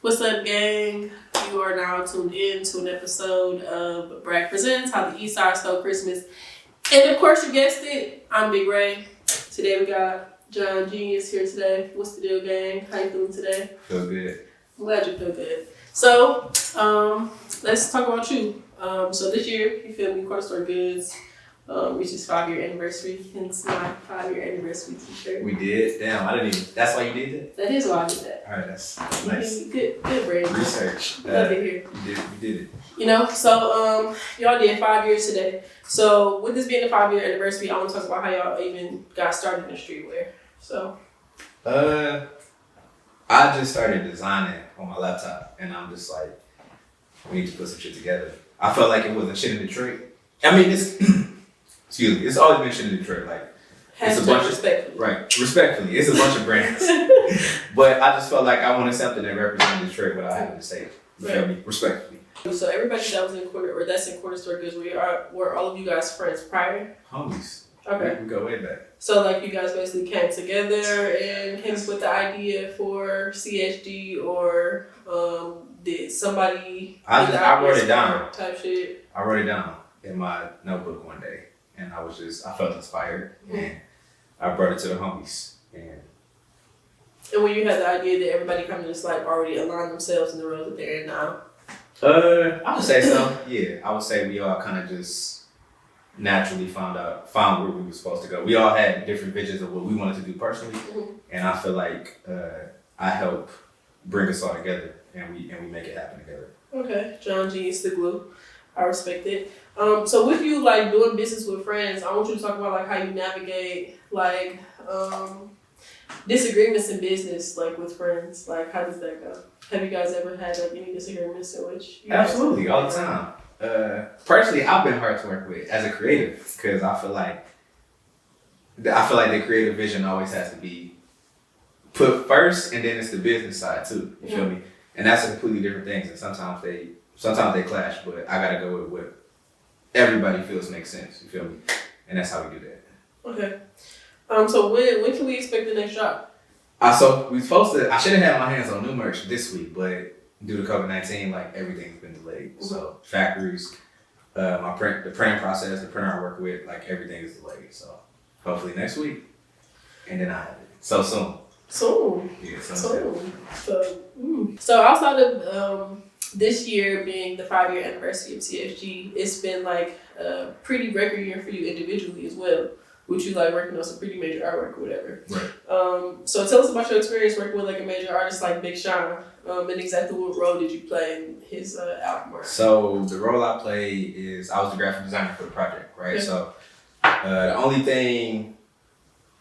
What's up, gang? You are now tuned in to an episode of Bragg Presents How the Eastside Stole Christmas. And of course, you guessed it, I'm Big Rae. Today we got JonGenius here today. What's the deal, gang? How you feeling today? Feel good. I'm glad you feel good. So, let's talk about you. So this year, you feel me, Corner Store Goods reaches 5-year anniversary. Hence my 5-year anniversary t-shirt. We did? Damn, I didn't even. That's why you did that? That is why I did that. All right, that's nice. Good brain. Research. Love it here. You did it. You know, so y'all did 5 years today. So with this being the 5-year anniversary, I want to talk about how y'all even got started in streetwear. So I just started designing on my laptop, and I'm just like, we need to put some shit together. I felt like it wasn't shit in Detroit. I mean, it's excuse me, it's always been shit in Detroit. Like it's a bunch of respectfully, it's a bunch of brands. But I just felt like I wanted something that represented Detroit without having to say it. You feel me? Respectfully. So everybody that was in Corner Store Goods, were all of you guys friends prior? Homies. Okay. We go way back. So like you guys basically came together and came up with the idea for CSG, or did somebody? I wrote it down. Type shit. I wrote it down in my notebook one day, and I felt inspired, and I brought it to the homies. And when you had the idea, that everybody kind of just like already aligned themselves in the roles that they're in now? I would say so. Yeah, I would say we all kind of just naturally found where we were supposed to go. We all had different visions of what we wanted to do personally, and I feel like I help bring us all together, and we make it happen together. Okay, JonGenius the glue. I respect it. So with you like doing business with friends, I want you to talk about like how you navigate like disagreements in business, like with friends. Like how does that go? Have you guys ever had like any disagreements in which? Absolutely, all the time. Personally, I've been hard to work with as a creative because I feel like the creative vision always has to be put first, and then it's the business side too. You feel me? And that's completely different things. And sometimes they clash, but I gotta go with what everybody feels makes sense. You feel me? And that's how we do that. Okay. So when can we expect the next drop? So we supposed to. I should have had my hands on new merch this week, but due to COVID-19, like everything's been delayed. So factories, the printing process, the printer I work with, like everything is delayed. So hopefully next week, and then I have it. So soon. Soon. Yeah, soon. So outside of this year being the 5-year anniversary of CSG, it's been like a pretty record year for you individually as well, which you like working on some pretty major artwork or whatever. Right. So tell us about your experience working with like a major artist like Big Sean, and exactly what role did you play in his album work? So the role I play is I was the graphic designer for the project, right? Okay. So the only thing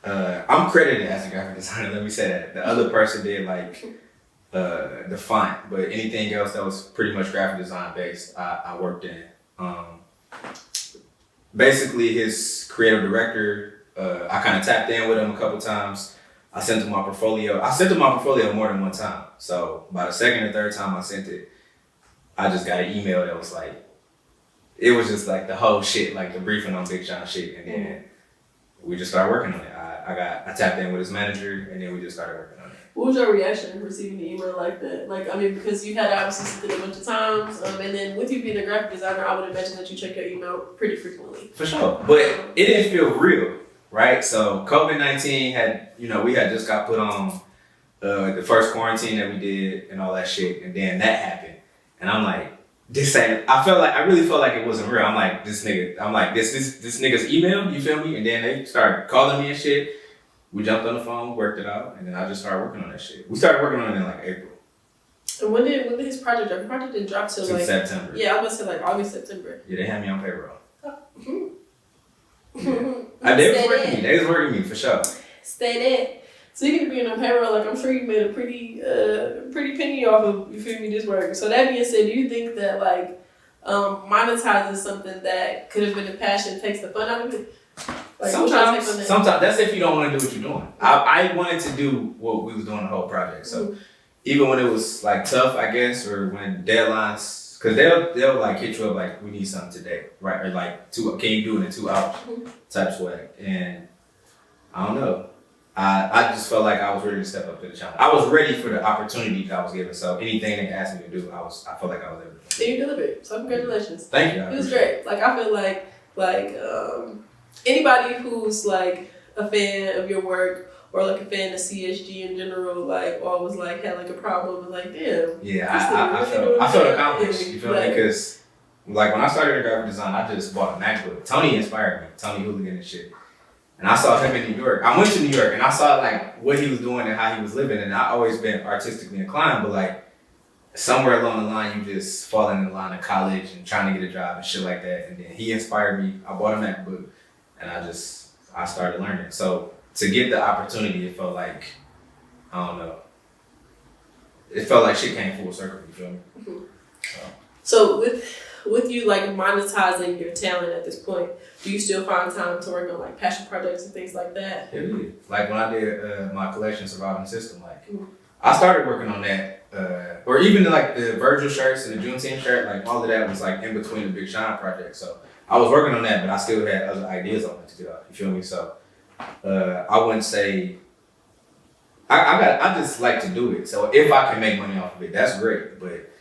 I'm credited as a graphic designer. Let me say that the other person did like the font, but anything else that was pretty much graphic design based, I worked in. Basically, his creative director, I kind of tapped in with him a couple times. I sent him my portfolio. I sent him my portfolio more than one time. So by the second or third time I sent it, I just got an email that was like, it was just like the whole shit, like the briefing on Big Sean shit, and then we just started working on it. I tapped in with his manager, and then we just started working on it. What was your reaction receiving the email like that? Like, I mean, because you had obviously sent it a bunch of times, and then with you being a graphic designer, I would imagine that you check your email pretty frequently. For sure, but it didn't feel real, right? So COVID-19 had, we had just got put on the first quarantine that we did and all that shit, and then that happened, and I'm like, I really felt like it wasn't real. I'm like, this nigga's email, you feel me? And then they started calling me and shit. We jumped on the phone, worked it out, and then I just started working on that shit. We started working on it in like April. And when did his project drop? The project didn't drop till like September. Yeah, I was gonna say like August, September. Yeah, they had me on payroll. They was working me for sure. Stay there. Speaking of being on payroll, like I'm sure you made a pretty penny off of, you feel me, this work. So that being said, do you think that like monetizing something that could have been a passion takes the fun out of it? Like, sometimes that's if you don't want to do what you're doing. I wanted to do what we was doing the whole project. So even when it was like tough, I guess, or when deadlines, because they'll like hit you up like, we need something today, right? Or like can you do it in 2 hours type swag. And I don't know. I just felt like I was ready to step up to the challenge. I was ready for the opportunity that I was given. So anything they asked me to do, I felt like I was able to do. And you delivered. So congratulations. Thank you. It was great. Like I feel like anybody who's like a fan of your work or like a fan of CSG in general, like always like had like a problem with like, damn. Yeah, I felt accomplished. You feel me? Because like when I started in graphic design, I just bought a MacBook. Tony inspired me. Tony Hooligan and shit. And I saw him in New York. I went to New York and I saw like what he was doing and how he was living. And I always been artistically inclined, but like somewhere along the line, you just fall in the line of college and trying to get a job and shit like that. And then he inspired me. I bought a MacBook and I started learning. So to get the opportunity, it felt like, I don't know. It felt like shit came full circle, you feel me? Mm-hmm. So with you like monetizing your talent at this point, do you still find time to work on like passion projects and things like that? Yeah. Like when I did my collection Surviving System, like I started working on that, or even like the Virgil shirts and the Juneteenth shirt, like all of that was like in between the Big Shine project. So I was working on that, but I still had other ideas I wanted to get out. You feel me? So I wouldn't say I just like to do it. So if I can make money off of it, that's great. But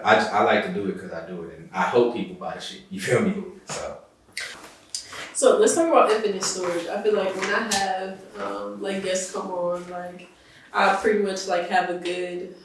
I like to do it because I do it, and I hope people buy the shit. You feel me? So let's talk about infinite storage. I feel like when I have like guests come on, like I pretty much like have a good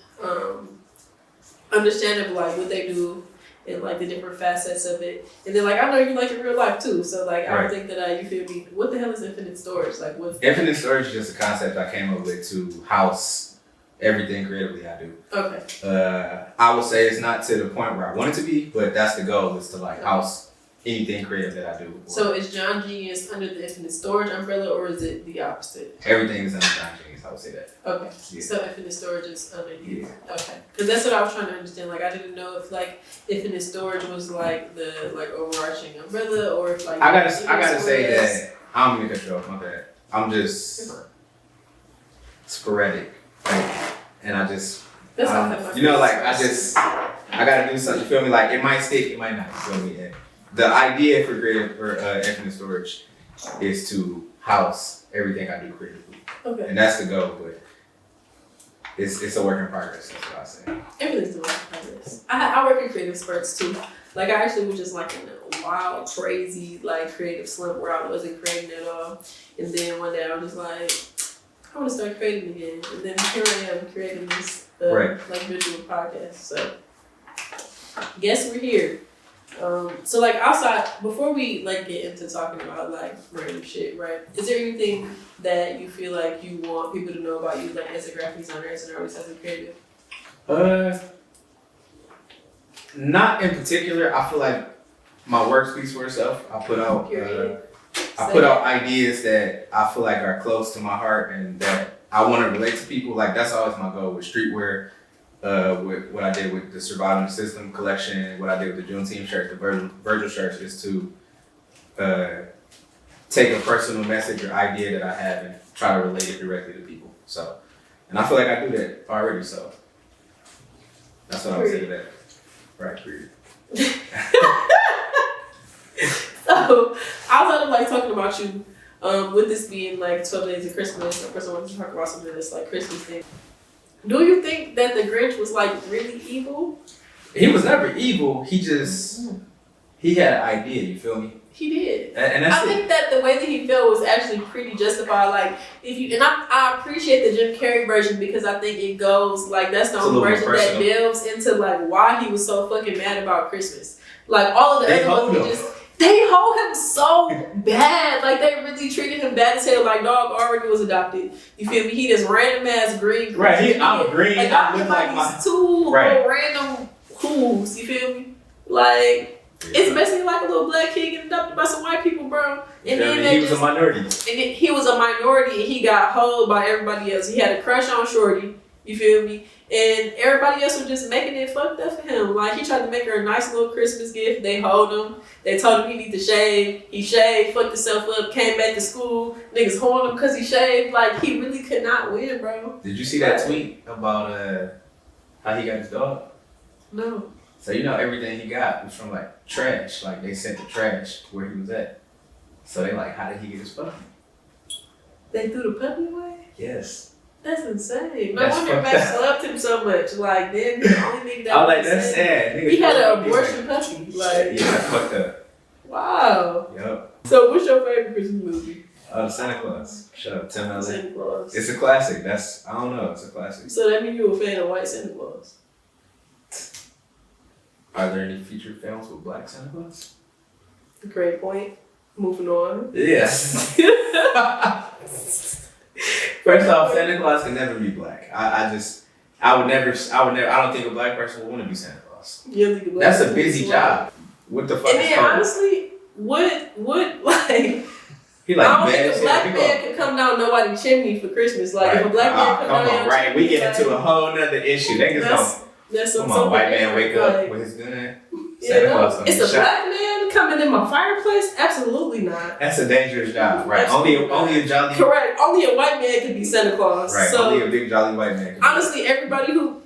understanding of like what they do and like the different facets of it. And then like I know you like in real life too. So like I don't think that you feel me. What the hell is infinite storage? Like what's infinite storage is just a concept I came up with to house everything creatively I do. Okay. I would say it's not to the point where I want it to be, but that's the goal, is to like house anything creative that I do. So is JonGenius under the infinite storage umbrella, or is it the opposite? Everything is under JonGenius, I would say that. Okay. Yeah. So infinite storage is under you. Yeah. Okay. Because that's what I was trying to understand. Like I didn't know if like infinite storage was like the like overarching umbrella, or if like I gotta say that I don't mean to cut you off, my bad. I'm just sporadic. Like, and I just you know, like I gotta do something, you feel me? Like it might stick, it might not, you feel me? And the idea for infinite storage is to house everything I do creatively. Okay. And that's the goal, but it's a work in progress, that's what I say. Everything's a work in progress. I work in creative spurts too. Like I actually was just like in a wild, crazy, like creative slump where I wasn't creating at all. And then one day I was just like, I want to start creating again. And then here I am creating this like visual podcast. So guess we're here. So like outside, before we like get into talking about like random shit, right? Is there anything that you feel like you want people to know about you, like as a graphic designer, as an artist, as a creative? Not in particular. I feel like my work speaks for itself. I put out ideas that I feel like are close to my heart and that I want to relate to people. Like that's always my goal with streetwear. With what I did with the Surviving System collection, what I did with the Juneteenth shirts, the Virgil shirts, is to take a personal message or idea that I have and try to relate it directly to people. So, and I feel like I do that already. So that's what I would say to that. Right, period. So outside of like talking about you, with this being like 12 days of Christmas, of course I wanted to talk about something that's like Christmas thing. Do you think that the Grinch was like really evil? He was never evil. He just he had an idea. You feel me? He did, and that's I think that the way that he felt was actually pretty justified. Like I appreciate the Jim Carrey version because I think it goes like that's the only version that delves into like why he was so fucking mad about Christmas. Like all of the other ones, they hold him so bad. Like they really treated him bad as hell. Like dog already was adopted. You feel me? He just random ass green. Right. I'm green. Like I look like my two random who's. You feel me? Like it's basically like a little black kid getting adopted by some white people, bro. And then he was a minority. And then he was a minority, and he got hold by everybody else. He had a crush on Shorty. You feel me? And everybody else was just making it fucked up for him. Like, he tried to make her a nice little Christmas gift. They hold him. They told him he need to shave. He shaved, fucked himself up, came back to school. Niggas holding him because he shaved. Like, he really could not win, bro. Did you see that tweet about how he got his dog? No. So, you know, everything he got was from, like, trash. Like, they sent the trash to where he was at. So, they like, how did he get his puppy? They threw the puppy away? Yes. That's insane. No That's wonder fucked Max up. loved him so much. Like, then the only nigga that I was like, was that's sad. Nigga, He had an fucked up. abortion puppy. Like, Yeah, that's fucked up. wow. Yep. So, what's your favorite Christmas movie? Santa Claus. Shut up, Tim Allen. Santa Claus. It's a classic. I don't know. It's a classic. So that means you're a fan of White Santa Claus. Are there any featured films with black Santa Claus? Great point. Moving on. Yes. First off, Santa Claus can never be black. I would never, I don't think a black person would want to be Santa Claus. That's a busy job. What the fuck and is then called? honestly, what like, He like, I don't man, think a black man could come down nobody's chimney for Christmas. Like, if a black man come down your right, chimney, we get into like, a whole nother issue. that's Come on, white man, wake up with his gun. Santa Claus gonna it's get a shot. black man coming in my fireplace? Absolutely not. That's a dangerous job, right? Only a jolly. Correct. Only a white man could be Santa Claus. Right. So, only a big jolly white man. Can honestly, everybody who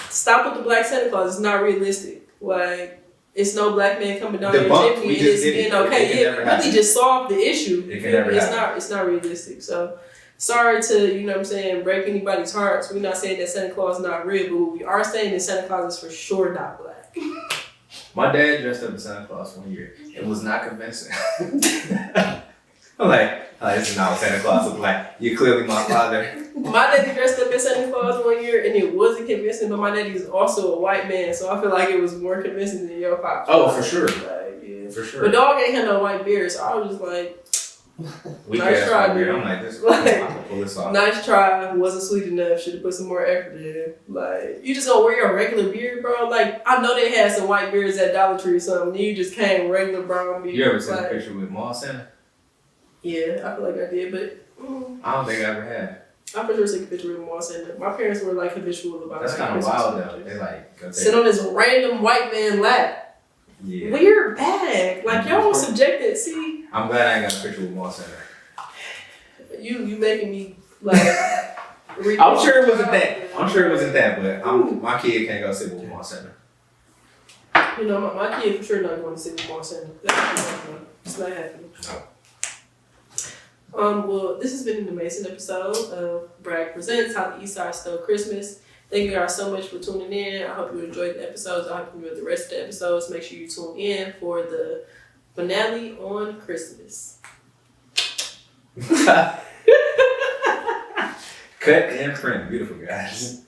stop with the black Santa Claus is not realistic. Like, it's no black man coming down your chimney and it's being okay. It really just solved the issue. It can never happen. It's not realistic. So, sorry to, you know what I'm saying, break anybody's hearts. We're not saying that Santa Claus is not real, but what we are saying that Santa Claus is for sure not black. My dad dressed up as Santa Claus one year. It was not convincing. I'm like, this is not what Santa Claus look like. You're clearly my father. My daddy dressed up as Santa Claus one year and it wasn't convincing, but my daddy is also a white man, so I feel like it was more convincing than your pop. Oh, for sure. Like, yeah. For sure. But dog ain't had no white beard, so I was just like, nice try, dude. I'm like, this, Like, I can pull this off. nice try, wasn't sweet enough, should have put some more effort in. Like, you just gonna wear your regular beard, bro? Like, I know they had some white beards at Dollar Tree or something, and you just came regular brown beard. You ever seen like, a picture with Mall Santa? Yeah, I feel like I did, but I don't think I ever had. I for sure took a picture with Moss and my parents were like habitual about That's like, kind of Christmas wild though. pictures. They like go Sit on this random white man lap. Yeah. Weird bag. Like y'all was subjected. See, I'm glad I ain't got a picture with Mall Santa. you making me like. I'm sure it wasn't that. But my kid can't go sit with Mall Santa. You know, my kid for sure not going to sit with Moss and it's not happening. No. Well, this has been an amazing episode of Bragg Presents How the Eastside Stole Christmas. Thank you guys so much for tuning in. I hope you enjoyed the episodes. I hope you enjoyed the rest of the episodes. Make sure you tune in for the finale on Christmas. Cut and print. Beautiful, guys.